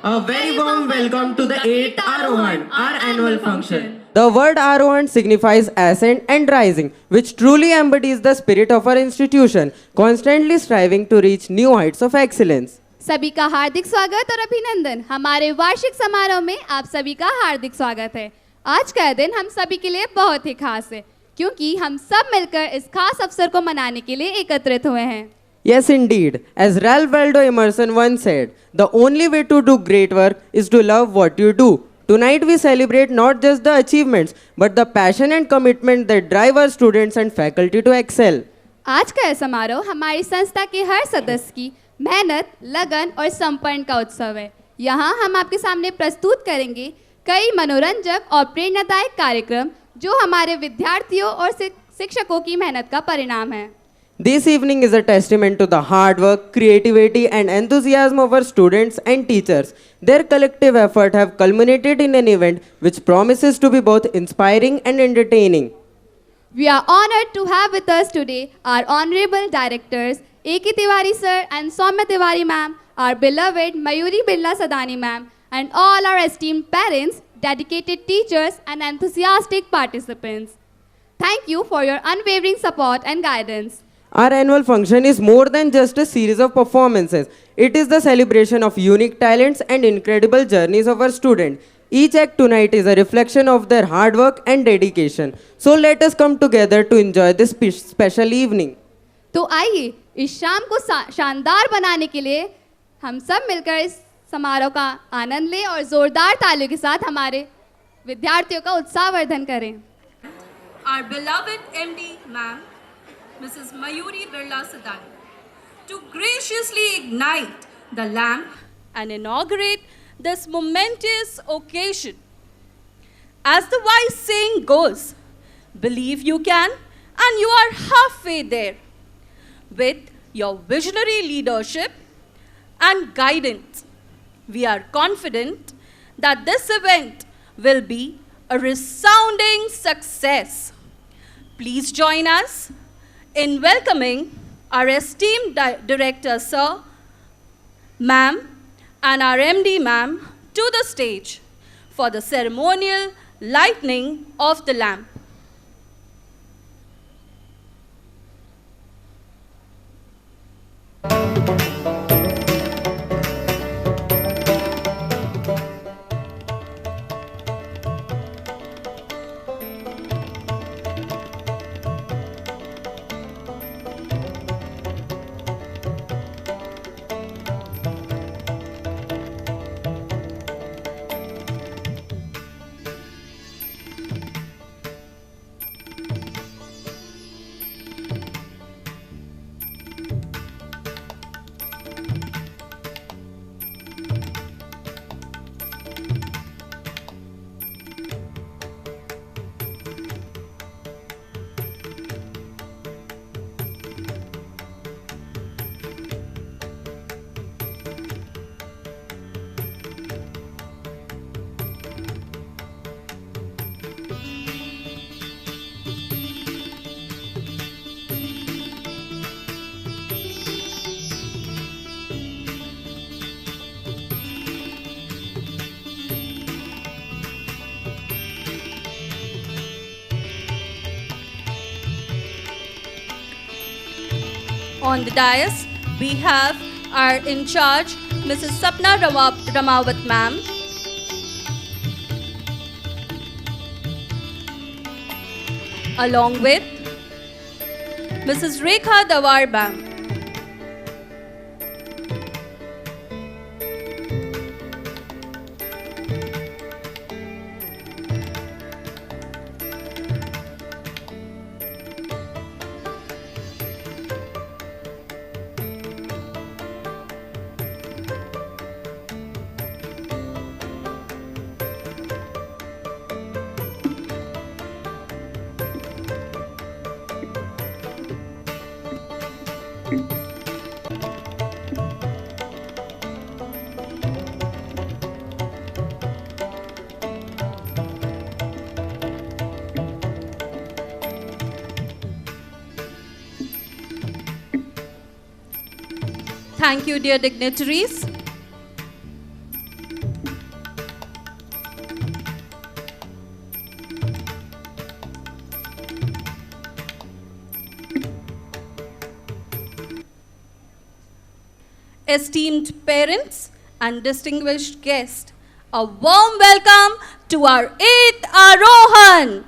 A very warm welcome to the 8th Arohan, our annual function. The word Arohan signifies ascent and rising, which truly embodies the spirit of our institution, constantly striving to reach new heights of excellence. सभी का हार्दिक स्वागत और अभिनंदन। हमारे वार्षिक समारोह में आप सभी का हार्दिक स्वागत है। आज का दिन हम सभी के लिए बहुत ही खास है, क्योंकि हम सब मिलकर इस खास अवसर को मनाने के लिए एकत्रित हुए हैं। Yes, indeed. As Ralph Waldo Emerson once said, the only way to do great work is to love what you do. Tonight we celebrate not just the achievements, but the passion and commitment that drive our students and faculty to excel. आज का यह समारोह हमारी संस्था के हर सदस्य की मेहनत, लगन और समर्पण का उत्सव है। यहाँ हम आपके सामने प्रस्तुत करेंगे कई मनोरंजक और प्रेरणादायक कार्यक्रम जो हमारे विद्यार्थियों और शिक्षकों की मेहनत का परिणाम है। This evening is a testament to the hard work, creativity and enthusiasm of our students and teachers. Their collective effort have culminated in an event which promises to be both inspiring and entertaining. We are honored to have with us today our honorable directors A.K. Tiwari sir and Soumya Tiwari ma'am, our beloved Mayuri Birla Sadani ma'am, and all our esteemed parents, dedicated teachers and enthusiastic participants. Thank you for your unwavering support and guidance. Our annual function is more than just a series of performances. It is the celebration of unique talents and incredible journeys of our students. Each act tonight is a reflection of their hard work and dedication. So let us come together to enjoy this special evening. तो आइए इस शाम को शानदार बनाने के लिए हम सब मिलकर इस समारोह का आनंद लें और जोरदार तालियों के साथ हमारे विद्यार्थियों का उत्साहवर्धन करें। Our beloved MD ma'am, Mrs. Mayuri Birla Sadani, to graciously ignite the lamp and inaugurate this momentous occasion. As the wise saying goes, believe you can and you are halfway there. With your visionary leadership and guidance, we are confident that this event will be a resounding success. Please join us in welcoming our esteemed director, sir, ma'am, and our MD, ma'am, to the stage for the ceremonial lighting of the lamp. On the dais, we have our in charge, Mrs. Sapna Ramawat ma'am, along with Mrs. Rekha Dawar ma'am. Thank you, dear dignitaries. esteemed parents, and distinguished guests, a warm welcome to our 8th Arohan.